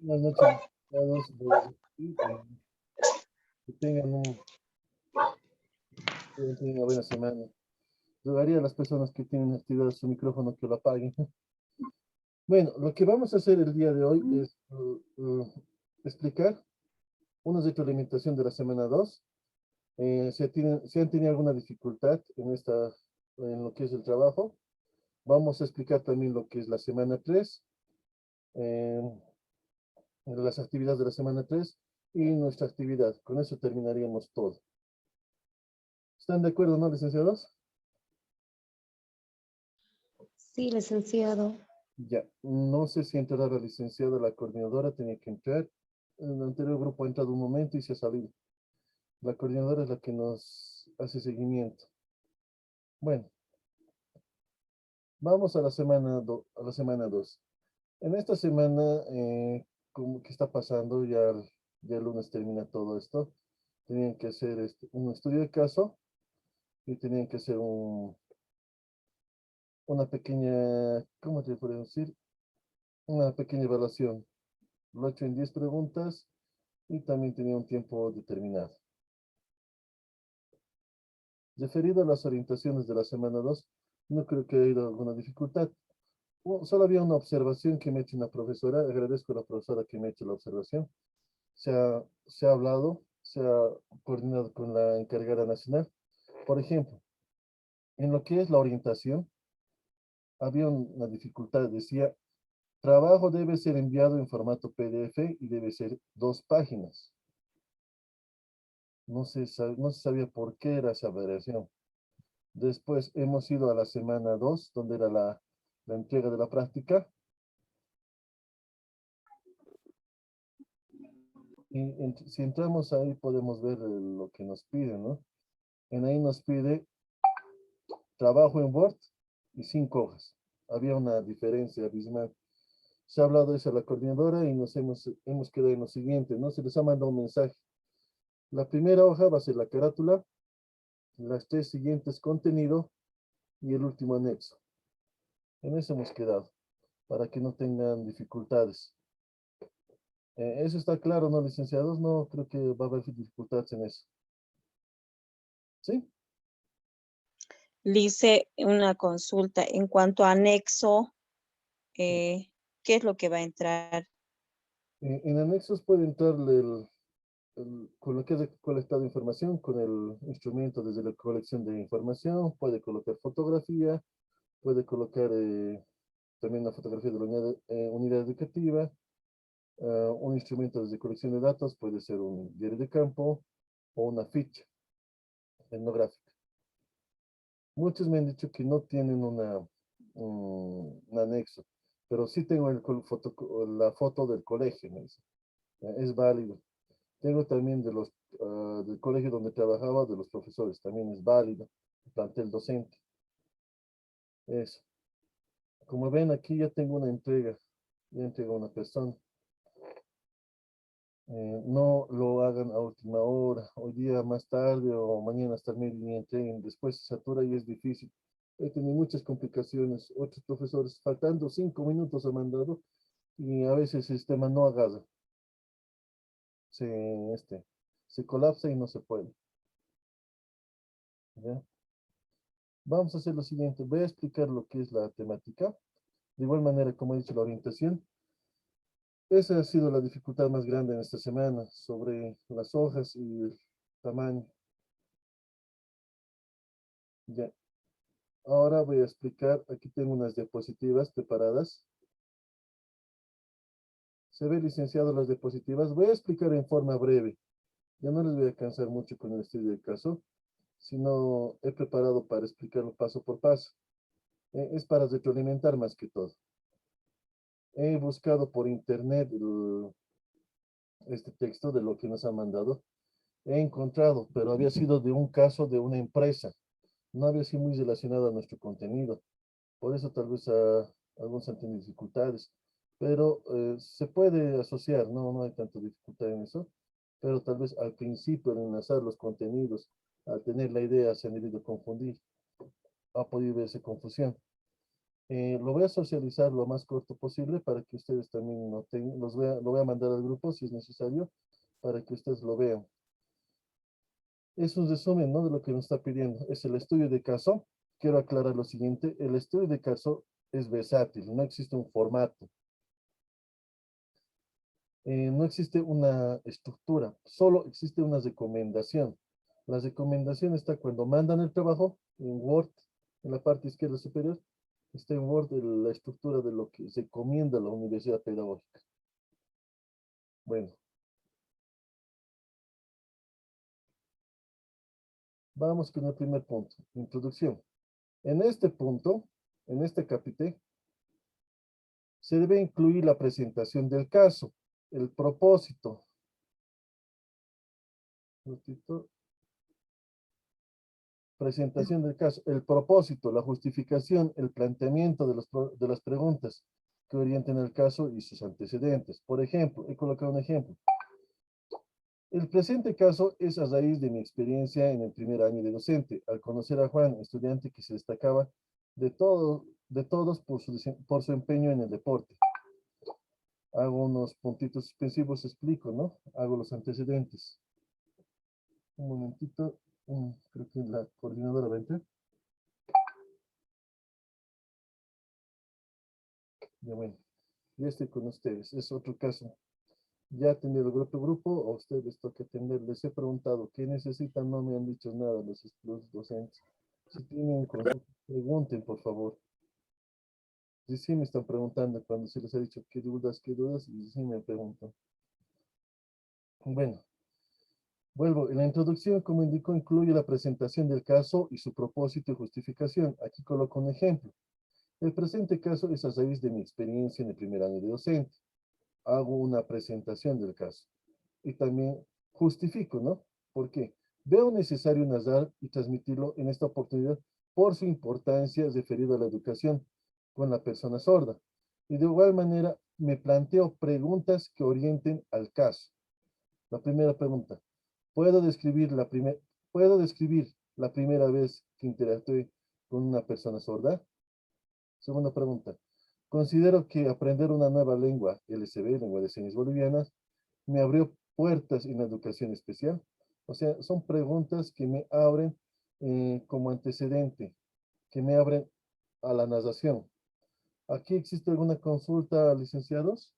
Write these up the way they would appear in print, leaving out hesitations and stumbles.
Buenas noches a todos. Que tengan que tengan una buena semana. Rogaría a las personas que tienen activado su micrófono que lo apaguen. Bueno, lo que vamos a hacer el día de hoy es explicar una retroalimentación de la semana 2. Si han tenido alguna dificultad en lo que es el trabajo, vamos a explicar también lo que es la semana 3, eh, las actividades de la semana 3 y nuestra actividad. Con eso terminaríamos todo. ¿Están de acuerdo, no, licenciados? Sí, licenciado. Ya, no sé si entrará la licenciada, la coordinadora tenía que entrar. El anterior grupo ha entrado un momento y se ha salido. La coordinadora es la que nos hace seguimiento. Bueno, vamos a la semana 2. En esta semana, como que está pasando, ya el lunes termina todo esto. Tenían que hacer un estudio de caso y tenían que hacer una pequeña, ¿cómo te puedo decir? Una pequeña evaluación. Lo he hecho en 10 preguntas y también tenía un tiempo determinado. Referido a las orientaciones de la semana 2, no creo que haya habido alguna dificultad. Solo había una observación que me ha hecho una profesora. Agradezco a la profesora que me ha hecho la observación. Se ha hablado, se ha coordinado con la encargada nacional. Por ejemplo, en lo que es la orientación, había una dificultad. Decía, trabajo debe ser enviado en formato PDF y debe ser 2 páginas. No se sabía por qué era esa variación. Después hemos ido a la semana 2, donde era la entrega de la práctica. Y si entramos ahí podemos ver lo que nos pide, ¿no? En ahí nos pide trabajo en Word y 5 hojas. Había una diferencia abismal. Se ha hablado eso a la coordinadora y hemos quedado en lo siguiente, ¿no? Se les ha mandado un mensaje. La primera hoja va a ser la carátula, las 3 siguientes contenido y el último anexo. En eso hemos quedado, para que no tengan dificultades. Eso está claro, ¿no, licenciados? No creo que va a haber dificultades en eso. ¿Sí? Lice, una consulta en cuanto a anexo, ¿qué es lo que va a entrar? En anexos puede entrar con lo que es colectado información, con el instrumento desde la colección de información, puede colocar fotografía, puede colocar también la fotografía de la unidad educativa, un instrumento desde colección de datos, puede ser un diario de campo o una ficha etnográfica. Muchos me han dicho que no tienen un anexo, pero sí tengo la foto del colegio, me dice. Es válido. Tengo también del colegio donde trabajaba, de los profesores, también es válido. Plantel docente. Eso. Como ven, aquí ya tengo una entrega. Ya entrego a una persona. No lo hagan a última hora, hoy día más tarde o mañana hasta el mediodía entreguen, después se satura y es difícil. He tenido muchas complicaciones, otros profesores faltando 5 minutos han mandado y a veces el sistema no agarra, se, se colapsa y no se puede. ¿Ya? Vamos a hacer lo siguiente, voy a explicar lo que es la temática, de igual manera como he dicho la orientación. Esa ha sido la dificultad más grande en esta semana, sobre las hojas y el tamaño. Ya. Ahora voy a explicar, aquí tengo unas diapositivas preparadas. Se ve, licenciado, las diapositivas. Voy a explicar en forma breve. Ya no les voy a cansar mucho con el estudio de caso, sino he preparado para explicarlo paso por paso. Es para retroalimentar más que todo. He buscado por internet este texto de lo que nos han mandado. He encontrado, pero había sido de un caso de una empresa. No había sido muy relacionado a nuestro contenido. Por eso tal vez algunos han tenido dificultades, pero se puede asociar, no hay tanta dificultad en eso, pero tal vez al principio al enlazar los contenidos, al tener la idea se han debido confundir, ha podido verse confusión. Lo voy a socializar lo más corto posible para que ustedes también lo tengan, lo voy a mandar al grupo si es necesario para que ustedes lo vean. Es un resumen, ¿no?, de lo que nos está pidiendo. Es el estudio de caso. Quiero aclarar lo siguiente. El estudio de caso es versátil. No existe un formato. No existe una estructura. Solo existe una recomendación. La recomendación está cuando mandan el trabajo en Word, en la parte izquierda superior. Está en Word la estructura de lo que recomienda la Universidad Pedagógica. Bueno. Vamos con el primer punto, introducción. En este punto, en este capítulo, se debe incluir la presentación del caso, el propósito. Presentación del caso, el propósito, la justificación, el planteamiento de las preguntas que orienten el caso y sus antecedentes. Por ejemplo, he colocado un ejemplo. El presente caso es a raíz de mi experiencia en el primer año de docente, al conocer a Juan, estudiante que se destacaba de todos por su empeño en el deporte. Hago unos puntitos suspensivos, explico, ¿no? Hago los antecedentes. Un momentito, creo que la coordinadora va a entrar. Ya bueno, ya estoy con ustedes, es otro caso. Ya atendí el otro grupo, a ustedes les toca atender. Les he preguntado qué necesitan, no me han dicho nada los docentes. Si tienen consultas, pregunten, por favor. Sí me están preguntando cuando se les ha dicho qué dudas, y sí me preguntan. Bueno, vuelvo. En la introducción, como indicó, incluye la presentación del caso y su propósito y justificación. Aquí coloco un ejemplo. El presente caso es a raíz de mi experiencia en el primer año de docente. Hago una presentación del caso. Y también justifico, ¿no? ¿Por qué? Veo necesario narrar y transmitirlo en esta oportunidad por su importancia referida a la educación con la persona sorda. Y de igual manera me planteo preguntas que orienten al caso. La primera pregunta, ¿puedo describir la primera vez que interactué con una persona sorda? Segunda pregunta, considero que aprender una nueva lengua, LSB, lengua de señas bolivianas, me abrió puertas en la educación especial. O sea, son preguntas que me abren como antecedente, que me abren a la narración. ¿Aquí existe alguna consulta, licenciados?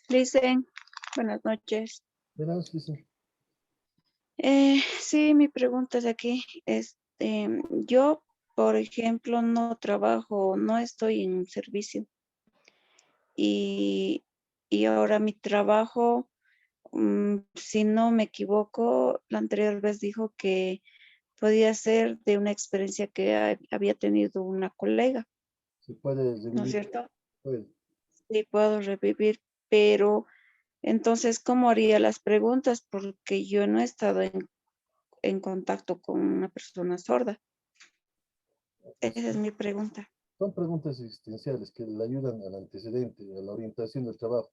Listen, buenas noches. Verás, dicen. Sí, mi pregunta es aquí. Yo, por ejemplo, no trabajo, no estoy en servicio. Y, y ahora mi trabajo, si no me equivoco, la anterior vez dijo que podía ser de una experiencia que había tenido una colega, Se puede ¿no es revivir. cierto? Puede. Sí, puedo revivir, pero entonces, ¿cómo haría las preguntas? Porque yo no he estado en contacto con una persona sorda. Esa es mi pregunta. Son preguntas existenciales que le ayudan al antecedente, a la orientación del trabajo.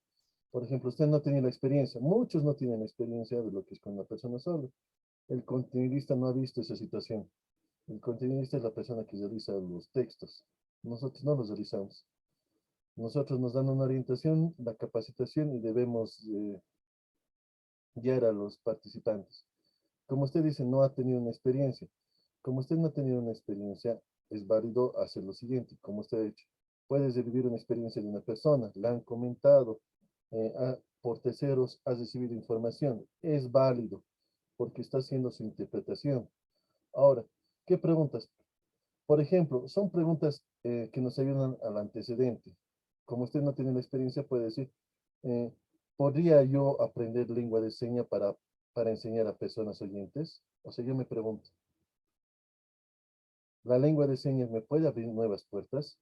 Por ejemplo, usted no tenía la experiencia, muchos no tienen la experiencia de lo que es con una persona sorda. El contenidista no ha visto esa situación. El contenidista es la persona que realiza los textos. Nosotros no los realizamos. Nosotros nos dan una orientación, la capacitación y debemos guiar a los participantes. Como usted dice, no ha tenido una experiencia. Como usted no ha tenido una experiencia, es válido hacer lo siguiente, como usted ha hecho. Puedes revivir una experiencia de una persona, la han comentado por terceros, has recibido información. Es válido porque está haciendo su interpretación. Ahora, ¿qué preguntas? Por ejemplo, son preguntas que nos ayudan al antecedente. Como usted no tiene la experiencia, puede decir, eh, ¿podría yo aprender lengua de señas para enseñar a personas oyentes? O sea, yo me pregunto, ¿la lengua de señas me puede abrir nuevas puertas?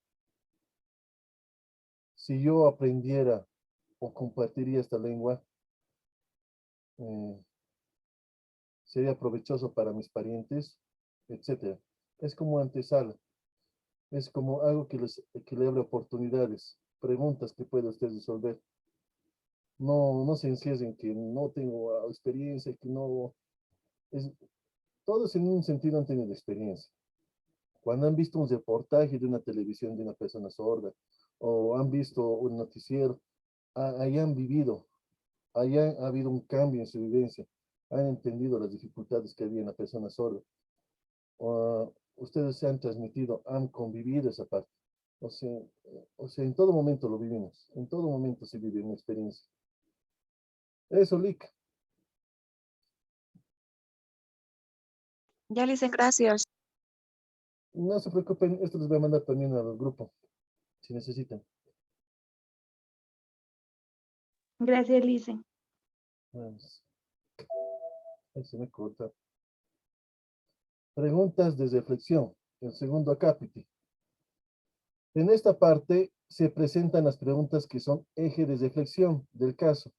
Si yo aprendiera o compartiría esta lengua, eh, sería provechoso para mis parientes, etcétera. Es como antesala, es como algo que le abre oportunidades, preguntas que puede usted resolver. no se encierren que no tengo experiencia, que no, es, todos en un sentido han tenido experiencia. Cuando han visto un reportaje de una televisión de una persona sorda, o han visto un noticiero, ahí han vivido, ahí ha habido un cambio en su vivencia, han entendido las dificultades que había en la persona sorda. Ustedes se han transmitido, han convivido esa parte. O sea, en todo momento lo vivimos, en todo momento se vive una experiencia. Eso, Lick. Ya le dicen gracias. No se preocupen, esto les voy a mandar también al grupo, si necesitan. Gracias, Lice. Vamos. Ahí se me corta. Preguntas de reflexión, el segundo acápite. En esta parte se presentan las preguntas que son eje de reflexión del caso.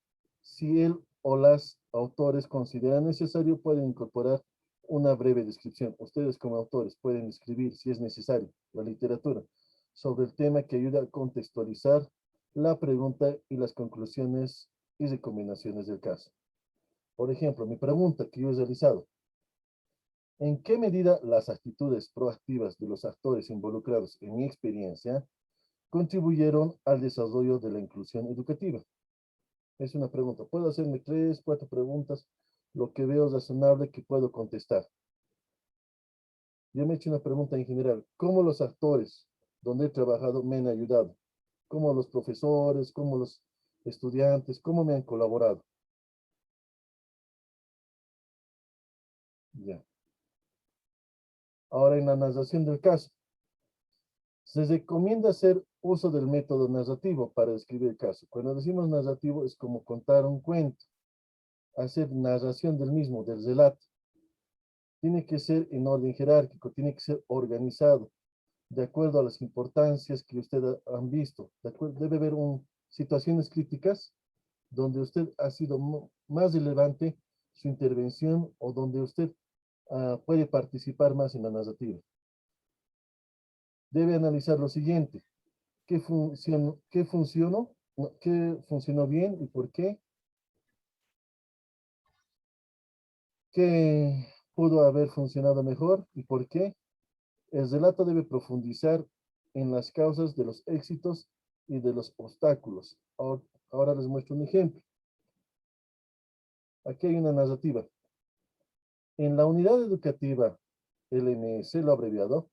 Si él o las autores consideran necesario, pueden incorporar una breve descripción. Ustedes como autores pueden escribir, si es necesario, la literatura sobre el tema que ayuda a contextualizar la pregunta y las conclusiones y recomendaciones del caso. Por ejemplo, mi pregunta que yo he realizado: ¿en qué medida las actitudes proactivas de los actores involucrados en mi experiencia contribuyeron al desarrollo de la inclusión educativa? Es una pregunta. Puedo hacerme 3, 4 preguntas, lo que veo razonable que puedo contestar. Yo me he hecho una pregunta en general: ¿cómo los actores donde he trabajado me han ayudado? ¿Cómo los profesores, cómo los estudiantes, cómo me han colaborado? Ya. Ahora, en la narración del caso, se recomienda hacer uso del método narrativo para describir el caso. Cuando decimos narrativo es como contar un cuento, hacer narración del mismo, del relato. Tiene que ser en orden jerárquico, tiene que ser organizado, de acuerdo a las importancias que ustedes han visto. Debe haber situaciones críticas donde usted ha sido más relevante su intervención o donde usted puede participar más en la narrativa. Debe analizar lo siguiente: qué funcionó, qué funcionó bien y por qué, qué pudo haber funcionado mejor y por qué. El relato debe profundizar en las causas de los éxitos y de los obstáculos. Ahora les muestro un ejemplo. Aquí hay una narrativa. En la unidad educativa LMS, lo abreviado,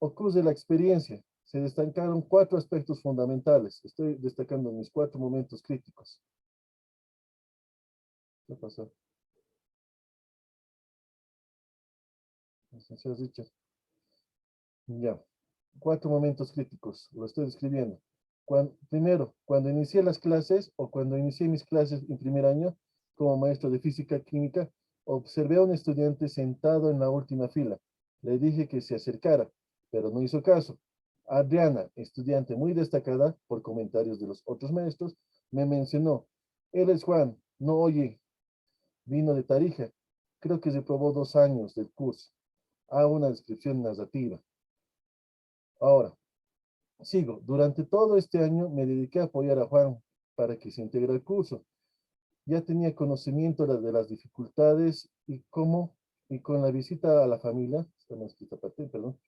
ocurre la experiencia. Se destacaron 4 aspectos fundamentales. Estoy destacando mis 4 momentos críticos. ¿Qué pasó? Licenciado Richard. Ya. 4 momentos críticos. Lo estoy describiendo. Primero, cuando inicié las clases o cuando inicié mis clases en primer año como maestro de física química, observé a un estudiante sentado en la última fila. Le dije que se acercara, pero no hizo caso. Adriana, estudiante muy destacada por comentarios de los otros maestros, me mencionó: él es Juan, no oye, vino de Tarija. Creo que reprobó 2 años del curso. Hago una descripción narrativa. Ahora, sigo. Durante todo este año me dediqué a apoyar a Juan para que se integre al curso. Ya tenía conocimiento de las dificultades y con la visita a la familia, perdón,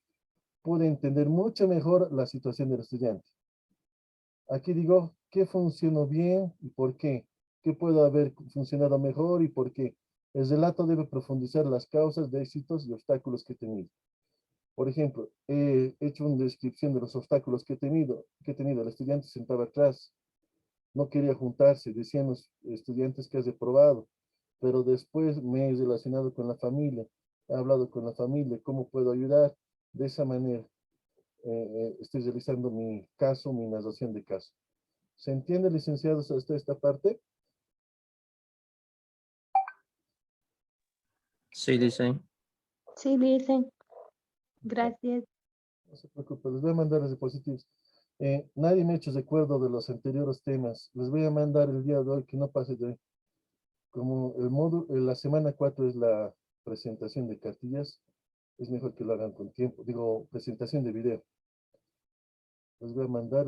pude entender mucho mejor la situación del estudiante. Aquí digo, ¿qué funcionó bien y por qué? ¿Qué puede haber funcionado mejor y por qué? El relato debe profundizar las causas de éxitos y obstáculos que he tenido. Por ejemplo, he hecho una descripción de los obstáculos que he tenido. El estudiante sentaba atrás, no quería juntarse, decían los estudiantes que has reprobado, pero después me he relacionado con la familia, he hablado con la familia, cómo puedo ayudar. De esa manera, estoy realizando mi caso, mi narración de caso. ¿Se entiende, licenciados, hasta esta parte? Sí, dice. Sí, Lice. Gracias. No se preocupe, les voy a mandar los diapositivos. Nadie me ha hecho recuerdo de los anteriores temas. Les voy a mandar el día de hoy, que no pase de hoy. Como el módulo, la semana 4 es la presentación de cartillas, es mejor que lo hagan con tiempo. Digo, presentación de video. Les voy a mandar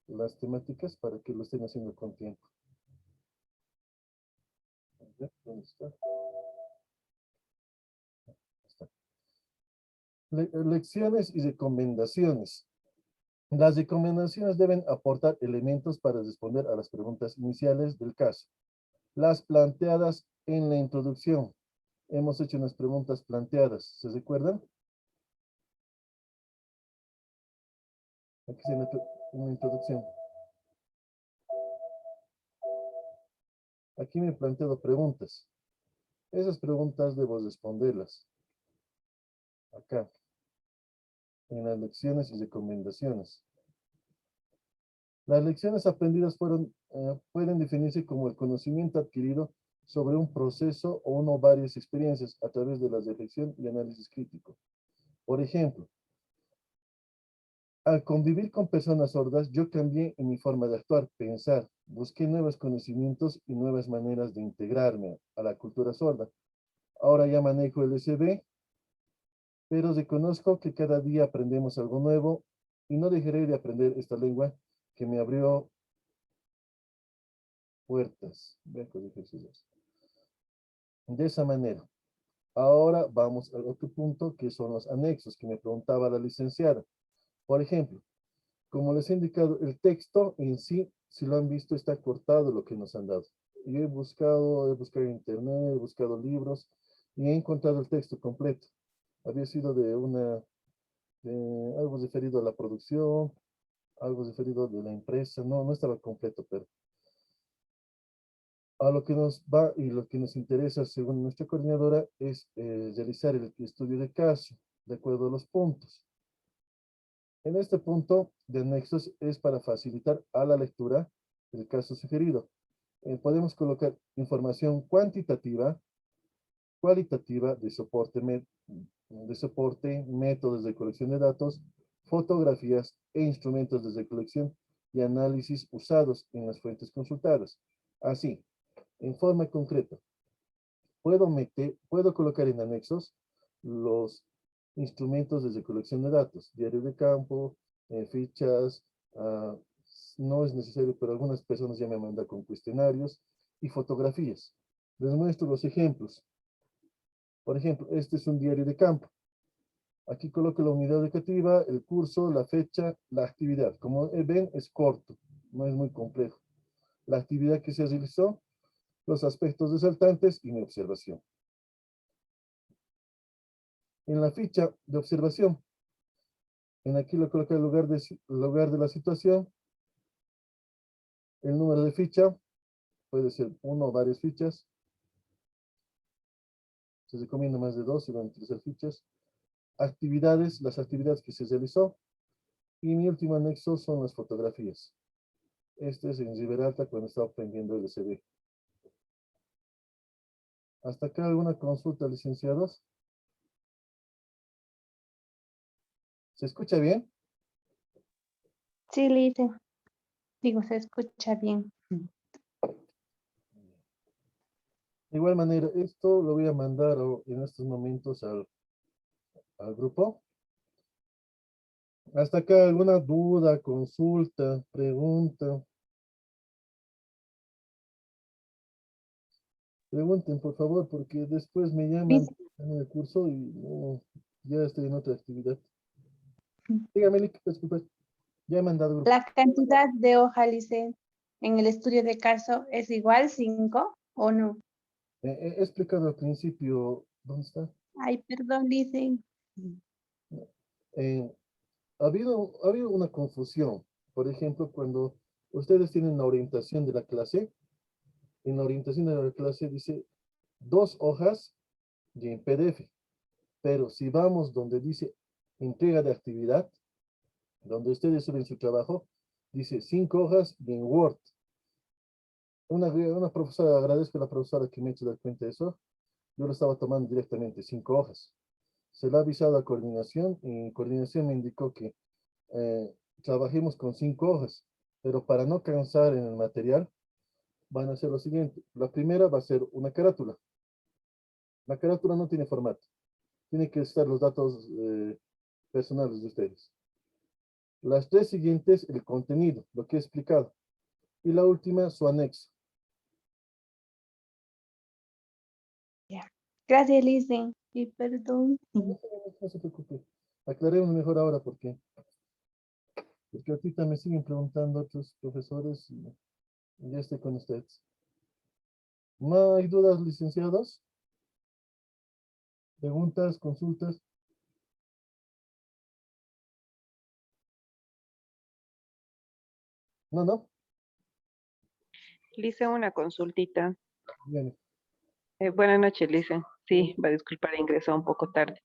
las temáticas para que lo estén haciendo con tiempo. ¿Dónde está? Está. Lecciones y recomendaciones. Las recomendaciones deben aportar elementos para responder a las preguntas iniciales del caso, las planteadas en la introducción. Hemos hecho unas preguntas planteadas, ¿se recuerdan? Aquí se mete una introducción. Aquí me he planteado preguntas. Esas preguntas debo responderlas. Acá, en las lecciones y recomendaciones. Las lecciones aprendidas pueden definirse como el conocimiento adquirido sobre un proceso o una o varias experiencias a través de la reflexión y análisis crítico. Por ejemplo, al convivir con personas sordas, yo cambié en mi forma de actuar, pensar, busqué nuevos conocimientos y nuevas maneras de integrarme a la cultura sorda. Ahora ya manejo el SB, pero reconozco que cada día aprendemos algo nuevo y no dejaré de aprender esta lengua que me abrió puertas. De esa manera. Ahora vamos al otro punto, que son los anexos, que me preguntaba la licenciada. Por ejemplo, como les he indicado, el texto en sí, si lo han visto, está cortado lo que nos han dado. Yo he buscado en internet, he buscado libros y he encontrado el texto completo. Había sido de algo referido a la producción, algo referido de la empresa, no estaba completo, pero a lo que nos va y lo que nos interesa, según nuestra coordinadora, es realizar el estudio de caso, de acuerdo a los puntos. En este punto de anexos es para facilitar a la lectura el caso sugerido. Podemos colocar información cuantitativa, cualitativa de soporte, métodos de colección de datos, fotografías e instrumentos de recolección y análisis usados en las fuentes consultadas. Así, en forma concreta, puedo colocar en anexos los instrumentos de recolección de datos, diario de campo, fichas, ah, no es necesario, pero algunas personas ya me mandan con cuestionarios y fotografías. Les muestro los ejemplos. Por ejemplo, este es un diario de campo. Aquí coloco la unidad educativa, el curso, la fecha, la actividad. Como ven, es corto, no es muy complejo. La actividad que se realizó, los aspectos resaltantes y mi observación. En la ficha de observación, en aquí lo coloco el lugar de la situación, el número de ficha, puede ser uno o varias fichas. Se recomienda más de 2 si van a utilizar fichas. Actividades, las actividades que se realizó. Y mi último anexo son las fotografías. Este es en Riberalta cuando estaba aprendiendo el LCD. ¿Hasta acá alguna consulta, licenciados? ¿Se escucha bien? Sí, Lice. Digo, se escucha bien. De igual manera, esto lo voy a mandar en estos momentos al grupo. ¿Hasta acá alguna duda, consulta, pregunta? Pregunten, por favor, porque después me llaman Lice, en el curso y no, ya estoy en otra actividad. Dígame, Lick, disculpe. Ya he mandado el grupo. la cantidad de hoja, Lice, en el estudio de caso es igual, 5 o no. He explicado al principio, ¿dónde está? Ay, perdón, Lice. Eh, ha habido una confusión. Por ejemplo, cuando ustedes tienen la orientación de la clase, en la orientación de la clase dice 2 hojas y en PDF. Pero si vamos donde dice entrega de actividad, donde ustedes suben su trabajo, dice 5 hojas y en Word. Una profesora, agradezco a la profesora que me ha hecho dar cuenta de eso. Yo lo estaba tomando directamente, 5 hojas. Se lo ha avisado a coordinación y coordinación me indicó que trabajemos con 5 hojas, pero para no cansar en el material, van a hacer lo siguiente. La primera va a ser una carátula. La carátula no tiene formato. Tiene que estar los datos personales de ustedes. Las 3 siguientes, el contenido, lo que he explicado. Y la última, su anexo. Gracias, Licen. Y perdón. No se preocupe. Aclaremos mejor ahora porque ahorita me siguen preguntando otros profesores y ya estoy con ustedes. ¿No hay dudas, licenciados? ¿Preguntas, consultas? No, no. Le hice una consultita. Bien. Buenas noches, Lisa. Sí, va a disculpar, ingresó un poco tarde.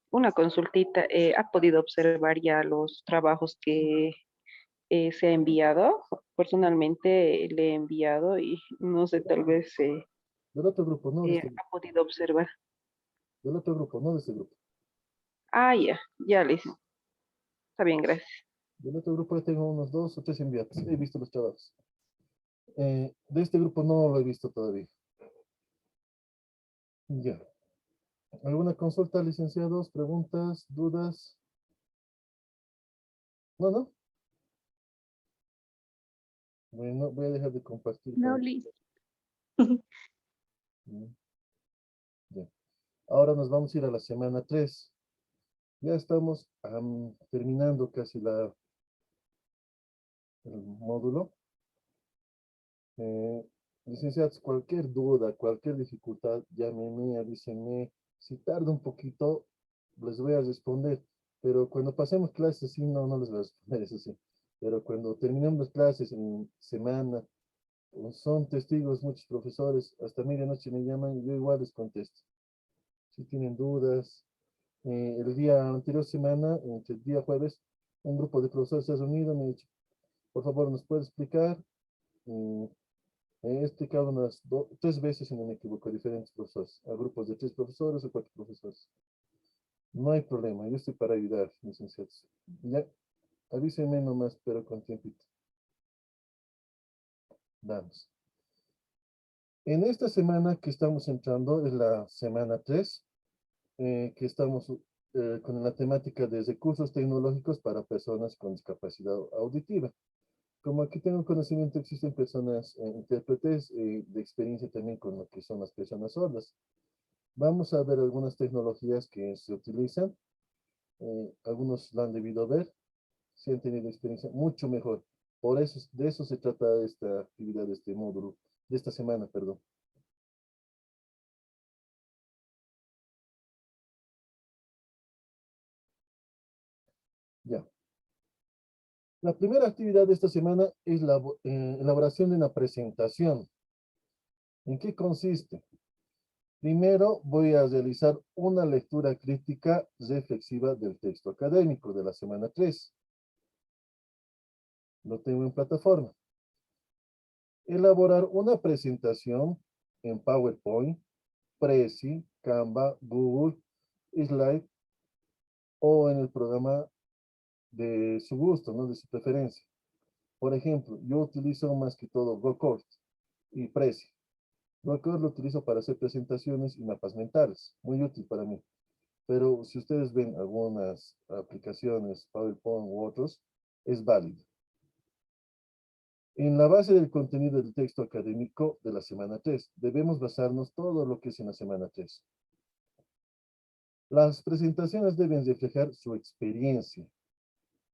Una consultita. ¿Ha podido observar ya los trabajos que se ha enviado? Personalmente le he enviado y no sé, tal vez Del otro grupo, no de este grupo. ha podido observar. Del otro grupo, no de este grupo. Ah, ya, Lisa. Está bien, gracias. Del otro grupo ya tengo unos 2 o 3 enviados. He visto los trabajos. De este grupo no lo he visto todavía. Ya. ¿Alguna consulta, licenciados? ¿Preguntas? ¿Dudas? No, no. Bueno, voy a dejar de compartir. No, Liz. Mm, ya. Ahora nos vamos a ir a la semana 3. Ya estamos terminando casi el módulo. Eh, Licenciados, cualquier duda, cualquier dificultad, llámenme, avísenme. Si tarda un poquito, les voy a responder. Pero cuando pasemos clases, sí, no les voy a responder, eso sí. Pero cuando terminemos clases en semana, son testigos muchos profesores, hasta medianoche me llaman y yo igual les contesto. Si tienen dudas, el día anterior semana, entre el día jueves, un grupo de profesores se ha reunido, me ha dicho, por favor, ¿nos puede explicar? Mm, He explicado unas 3 veces, si no me equivoco, a diferentes profesores, a grupos de 3 profesores o 4 profesores. No hay problema, yo estoy para ayudar, licenciados. Ya, avísenme nomás, pero con tiempito. Vamos. En esta semana que estamos entrando, es la semana 3, que estamos con la temática de recursos tecnológicos para personas con discapacidad auditiva. Como aquí tengo conocimiento, existen personas, intérpretes de experiencia también con lo que son las personas sordas. Vamos a ver algunas tecnologías que se utilizan. Algunos la han debido ver, si han tenido experiencia, mucho mejor. Por eso, de eso se trata esta actividad, de este módulo, de esta semana, perdón. Ya. La primera actividad de esta semana es la elaboración de una presentación. ¿En qué consiste? Primero voy a realizar una lectura crítica reflexiva del texto académico de la semana 3. Lo tengo en plataforma. Elaborar una presentación en PowerPoint, Prezi, Canva, Google, Slide o en el programa de su gusto, ¿no? De su preferencia. Por ejemplo, yo utilizo más que todo GoCourt y Prezi. GoCourt lo utilizo para hacer presentaciones y mapas mentales, muy útil para mí. Pero si ustedes ven algunas aplicaciones, PowerPoint u otros, es válido. En la base del contenido del texto académico de la semana 3, debemos basarnos todo lo que es en la semana 3. Las presentaciones deben reflejar su experiencia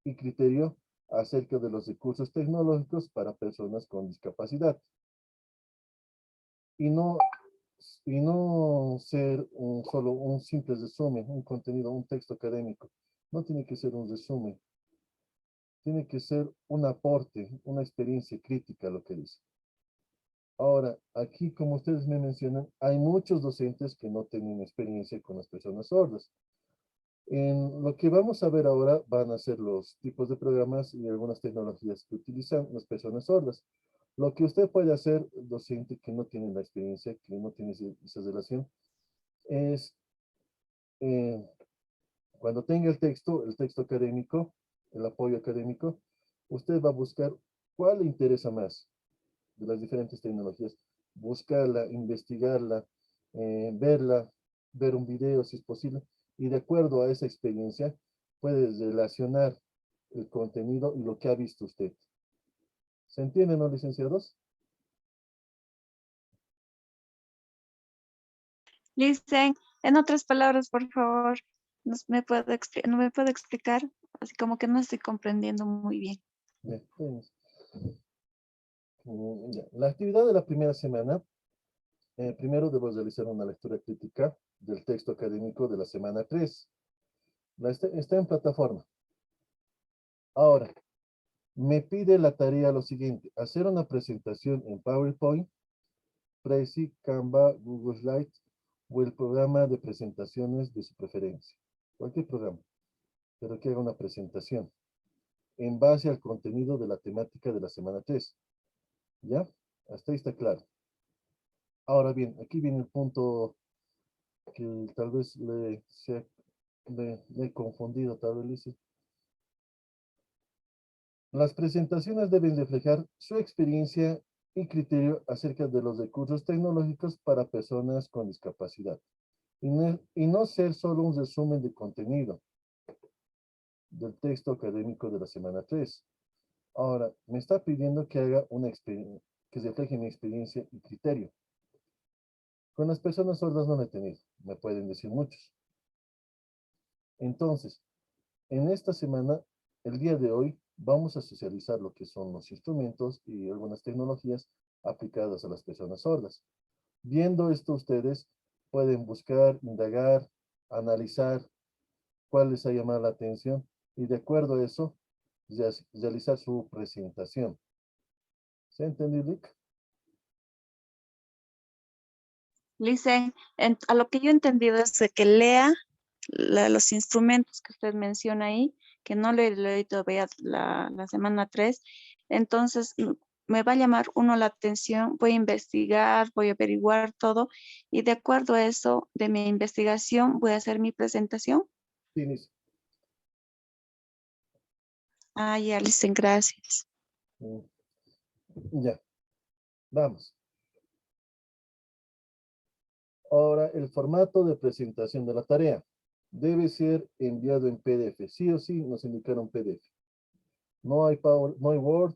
y criterio acerca de los recursos tecnológicos para personas con discapacidad. Y no, y no ser solo un simple resumen, un contenido, un texto académico. No tiene que ser un resumen. Tiene que ser un aporte, una experiencia crítica lo que dice. Ahora, aquí, como ustedes me mencionan, hay muchos docentes que no tienen experiencia con las personas sordas. En lo que vamos a ver ahora van a ser los tipos de programas y algunas tecnologías que utilizan las personas sordas. Lo que usted puede hacer, docente que no tiene la experiencia, que no tiene esa relación, es eh, cuando tenga el texto académico, el apoyo académico, usted va a buscar cuál le interesa más de las diferentes tecnologías, buscarla, investigarla, verla, ver un video si es posible, y de acuerdo a esa experiencia, puede relacionar el contenido y lo que ha visto usted. ¿Se entiende, no, licenciados? Listen, en otras palabras, por favor, no me puede explicar? Así como que no estoy comprendiendo muy bien. Ya, pues, ya. La actividad de la primera semana, primero debo realizar una lectura crítica del texto académico de la semana 3. Está en plataforma. Ahora, me pide la tarea lo siguiente: hacer una presentación en PowerPoint, Prezi, Canva, Google Slides o el programa de presentaciones de su preferencia. Cualquier programa, pero que haga una presentación en base al contenido de la temática de la semana 3. ¿Ya? Hasta ahí está claro. Ahora bien, aquí viene el punto que tal vez le he confundido, tal vez Lice. Las presentaciones deben reflejar su experiencia y criterio acerca de los recursos tecnológicos para personas con discapacidad, y no ser solo un resumen de contenido del texto académico de la semana 3. Ahora, me está pidiendo que haga que refleje mi experiencia y criterio. Con las personas sordas no lo he tenido, me pueden decir muchos. Entonces, en esta semana, el día de hoy, vamos a socializar lo que son los instrumentos y algunas tecnologías aplicadas a las personas sordas. Viendo esto, ustedes pueden buscar, indagar, analizar cuál les ha llamado la atención y de acuerdo a eso, realizar su presentación. ¿Se ha entendido, Lick? Listen, a lo que yo he entendido es de que lea los instrumentos que usted menciona ahí, que no le he leído todavía la semana 3. Entonces, me va a llamar uno la atención, voy a investigar, voy a averiguar todo y de acuerdo a eso de mi investigación voy a hacer mi presentación. Sí, Liz. Ah, ya, listen, gracias. Ya, vamos. Ahora, el formato de presentación de la tarea debe ser enviado en PDF. Sí o sí nos indicaron PDF. No hay no hay Word,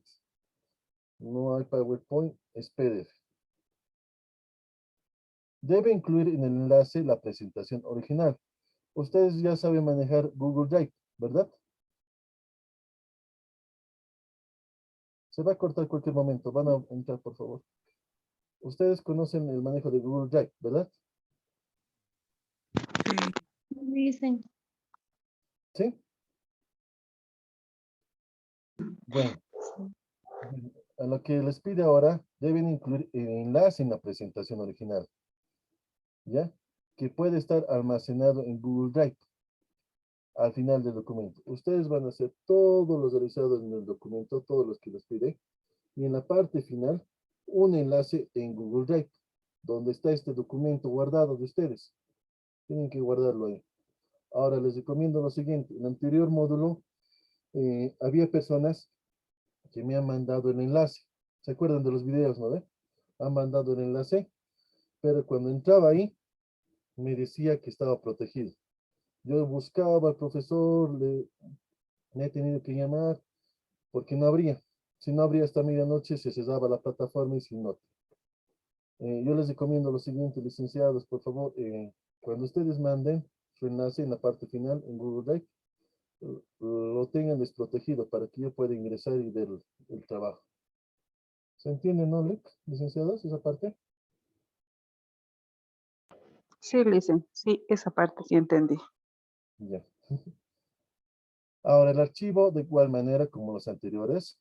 no hay PowerPoint, es PDF. Debe incluir en el enlace la presentación original. Ustedes ya saben manejar Google Drive, ¿verdad? Se va a cortar cualquier momento. Van a entrar, por favor. Ustedes conocen el manejo de Google Drive, ¿verdad? Dicen, ¿Sí? Bueno, a lo que les pide ahora, deben incluir el enlace en la presentación original, ¿ya? Que puede estar almacenado en Google Drive al final del documento. Ustedes van a hacer todos los realizados en el documento, todos los que les pide, y en la parte final, un enlace en Google Drive, donde está este documento guardado de ustedes. Tienen que guardarlo ahí. Ahora les recomiendo lo siguiente. En el anterior módulo, había personas que me han mandado el enlace. ¿Se acuerdan de los videos, no ve? Han mandado el enlace, pero cuando entraba ahí, me decía que estaba protegido. Yo buscaba al profesor, me he tenido que llamar, porque no habría. Si no habría hasta medianoche, se cerraba la plataforma y sin nota. Yo les recomiendo lo siguiente, licenciados, por favor, cuando ustedes manden su enlace en la parte final en Google Drive, lo tengan desprotegido para que yo pueda ingresar y ver el trabajo. ¿Se entiende, no, licenciados, esa parte? Sí, listen, sí, esa parte sí entendí. Ya. Ahora, el archivo, de igual manera como los anteriores,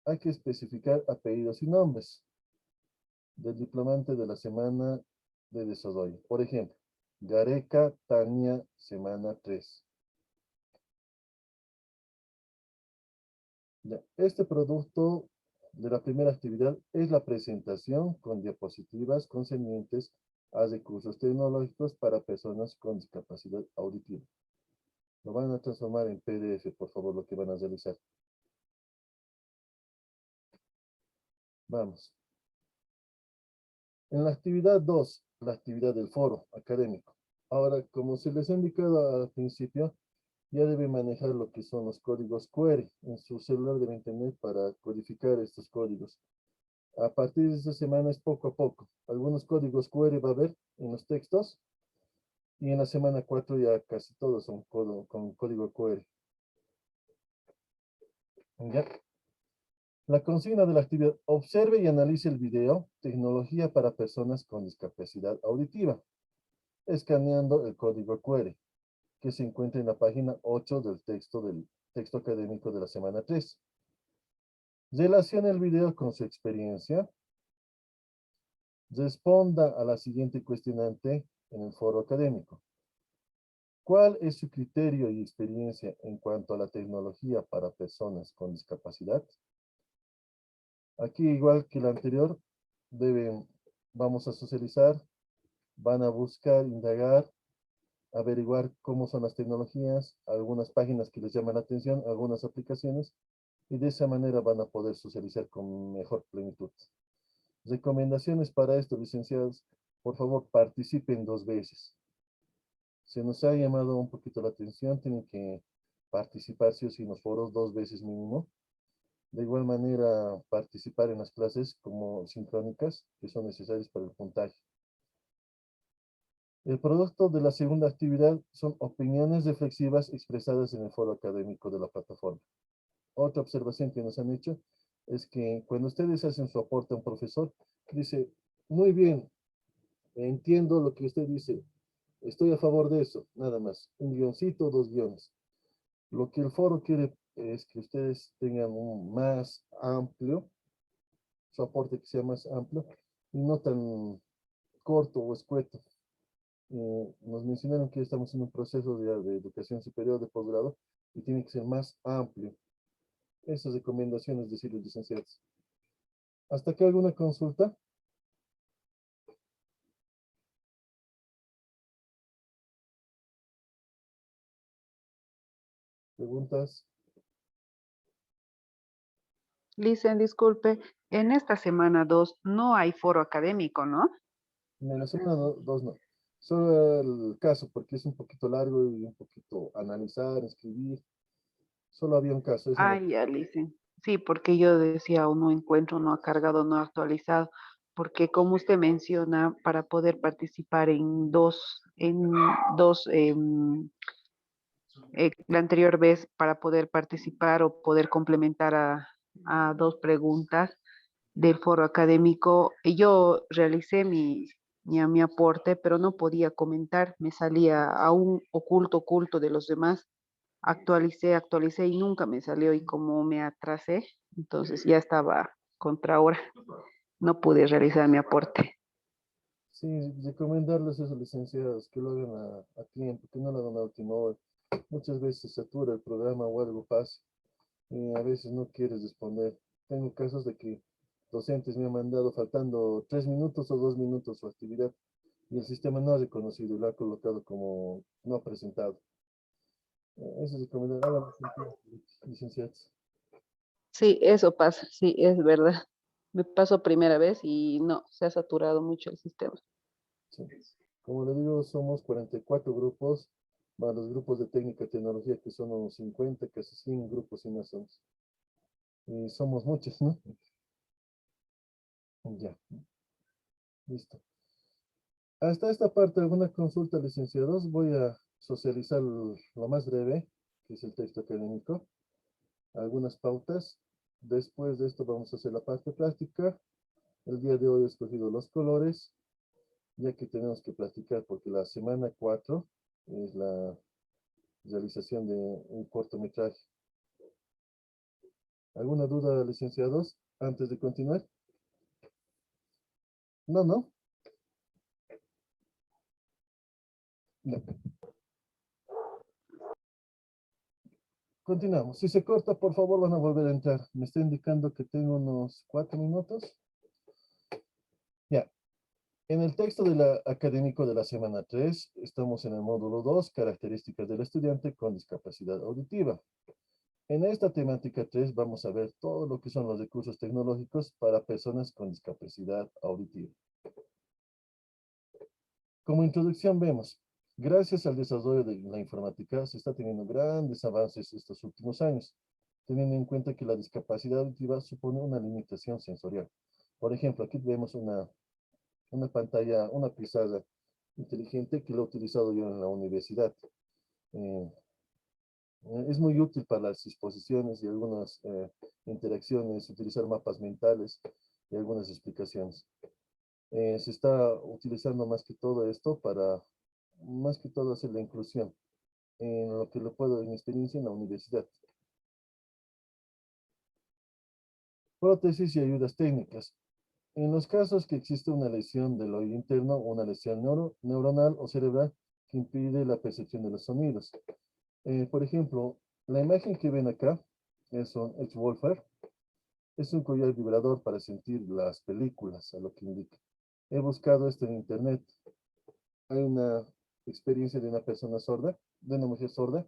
hay que especificar apellidos y nombres del diplomante de la semana de desarrollo. Por ejemplo, Gareca Tania, semana 3. Ya. Este producto de la primera actividad es la presentación con diapositivas concernientes a recursos tecnológicos para personas con discapacidad auditiva. Lo van a transformar en PDF, por favor, lo que van a realizar. Vamos. En la actividad 2, la actividad del foro académico. Ahora, como se les ha indicado al principio, ya debe manejar lo que son los códigos QR. En su celular deben tener para codificar estos códigos. A partir de esta semana es poco a poco. Algunos códigos QR va a haber en los textos y en la semana 4 ya casi todos son con código QR. ¿Ya? La consigna de la actividad: observe y analice el video Tecnología para personas con discapacidad auditiva, escaneando el código QR, que se encuentra en la página 8 del texto académico de la semana 3. Relacione el video con su experiencia. Responda a la siguiente cuestionante en el foro académico. ¿Cuál es su criterio y experiencia en cuanto a la tecnología para personas con discapacidad? Aquí, igual que la anterior, vamos a socializar, van a buscar, indagar, averiguar cómo son las tecnologías, algunas páginas que les llaman la atención, algunas aplicaciones, y de esa manera van a poder socializar con mejor plenitud. Recomendaciones para esto, licenciados: por favor, participen 2 veces. Se nos ha llamado un poquito la atención, tienen que participar sí o sí en los foros 2 veces mínimo. De igual manera, participar en las clases como sincrónicas, que son necesarias para el puntaje. El producto de la segunda actividad son opiniones reflexivas expresadas en el foro académico de la plataforma. Otra observación que nos han hecho es que cuando ustedes hacen su aporte a un profesor, dice: muy bien, entiendo lo que usted dice, estoy a favor de eso, nada más, un guioncito, 2 guiones. Lo que el foro quiere es que ustedes tengan un más amplio, su aporte que sea más amplio y no tan corto o escueto. Nos mencionaron que estamos en un proceso de educación superior, de posgrado, y tiene que ser más amplio. Esas recomendaciones de los licenciados. ¿Hasta acá alguna consulta? ¿Preguntas? Licen, disculpe, en esta semana 2 no hay foro académico, ¿no? En la semana 2 no. Solo el caso, porque es un poquito largo y un poquito analizar, escribir. Solo había un caso. Eso Ah, no. ya, Licen. Sí, porque yo decía, o no encuentro, no ha cargado, no ha actualizado, porque como usted menciona, para poder participar la anterior vez, para poder participar o poder complementar a 2 preguntas del foro académico, yo realicé mi aporte, pero no podía comentar, me salía aún oculto de los demás. Actualicé y nunca me salió, y como me atrasé, entonces ya estaba contra hora, no pude realizar mi aporte. Sí, recomendarles a esos licenciados que lo hagan a tiempo, que no lo hagan a última hora. Muchas veces se satura el programa o algo pasa y a veces no quieres responder. Tengo casos de que docentes me han mandado faltando 3 minutos o 2 minutos su actividad y el sistema no ha reconocido y lo ha colocado como no presentado. Eso es recomendable. Háganlo, licenciados. Sí, eso pasa, sí, es verdad. Me pasó primera vez y no, se ha saturado mucho el sistema. Sí. Como le digo, somos 44 grupos, más los grupos de técnica y tecnología, que son unos 50, casi 100 grupos y más somos. Y somos muchos, ¿no? Ya, listo. Hasta esta parte, ¿alguna consulta, licenciados? Voy a socializar lo más breve, que es el texto académico, algunas pautas. Después de esto vamos a hacer la parte práctica. El día de hoy he escogido los colores, ya que tenemos que practicar, porque la semana 4 es la realización de un cortometraje. ¿Alguna duda, licenciados, antes de continuar? No, no. No. Continuamos. Si se corta, por favor, van a volver a entrar. Me está indicando que tengo unos 4 minutos. Ya. En el texto académico de la semana 3, estamos en el módulo 2, características del estudiante con discapacidad auditiva. En esta temática 3 vamos a ver todo lo que son los recursos tecnológicos para personas con discapacidad auditiva. Como introducción vemos, gracias al desarrollo de la informática se está teniendo grandes avances estos últimos años, teniendo en cuenta que la discapacidad auditiva supone una limitación sensorial. Por ejemplo, aquí vemos una pantalla, una pizarra inteligente que lo he utilizado yo en la universidad. Eh, es muy útil para las exposiciones y algunas interacciones, utilizar mapas mentales y algunas explicaciones. Se está utilizando más que todo esto para, más que todo, hacer la inclusión en lo que lo puedo, en mi experiencia en la universidad. Prótesis y ayudas técnicas. En los casos que existe una lesión del oído interno, una lesión neuronal o cerebral que impide la percepción de los sonidos. Por ejemplo, la imagen que ven acá es un Edgewolfer. Es un collar vibrador para sentir las películas, a lo que indica. He buscado esto en internet. Hay una experiencia de una persona sorda, de una mujer sorda,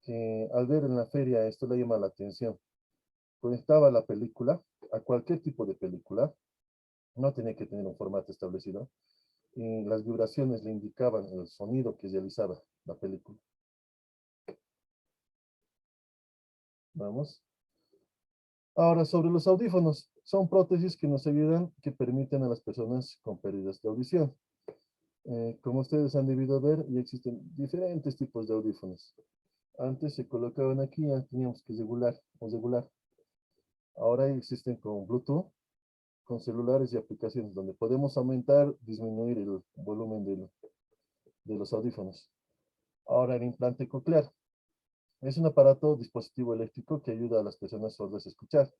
que al ver en la feria esto le llama la atención. Conectaba la película a cualquier tipo de película, no tenía que tener un formato establecido, y las vibraciones le indicaban el sonido que realizaba la película. Vamos. Ahora, sobre los audífonos, son prótesis que nos ayudan, que permiten a las personas con pérdidas de audición. Como ustedes han debido ver, ya existen diferentes tipos de audífonos. Antes se colocaban aquí, ya teníamos que regular. Ahora existen con Bluetooth, con celulares y aplicaciones, donde podemos aumentar, disminuir el volumen de los audífonos. Ahora el implante coclear. Es un aparato, dispositivo eléctrico que ayuda a las personas sordas a escuchar.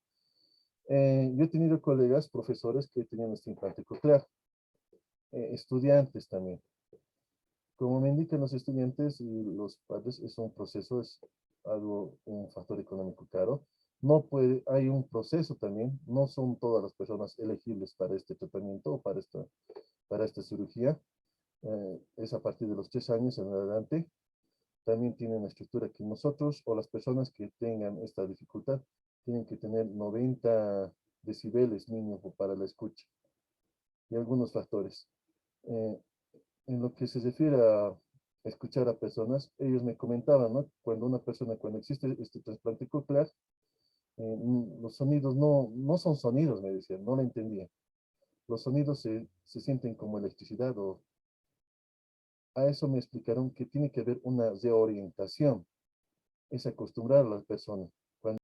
Yo he tenido colegas, profesores que tenían este implante coclear. Estudiantes también. Como me indican los estudiantes y los padres, es un proceso, es algo, un factor económico caro. No puede, hay un proceso también, no son todas las personas elegibles para este tratamiento o para esta cirugía. Es a partir de los 3 años en adelante. También tiene una estructura que nosotros o las personas que tengan esta dificultad tienen que tener 90 decibeles mínimo para la escucha y algunos factores. Eh, en lo que se refiere a escuchar a personas, ellos me comentaban, ¿no? Cuando existe este trasplante coclear, los sonidos no son sonidos, me decían, no lo entendía. Los sonidos se sienten como electricidad o a eso me explicaron que tiene que haber una reorientación, es acostumbrar a las personas.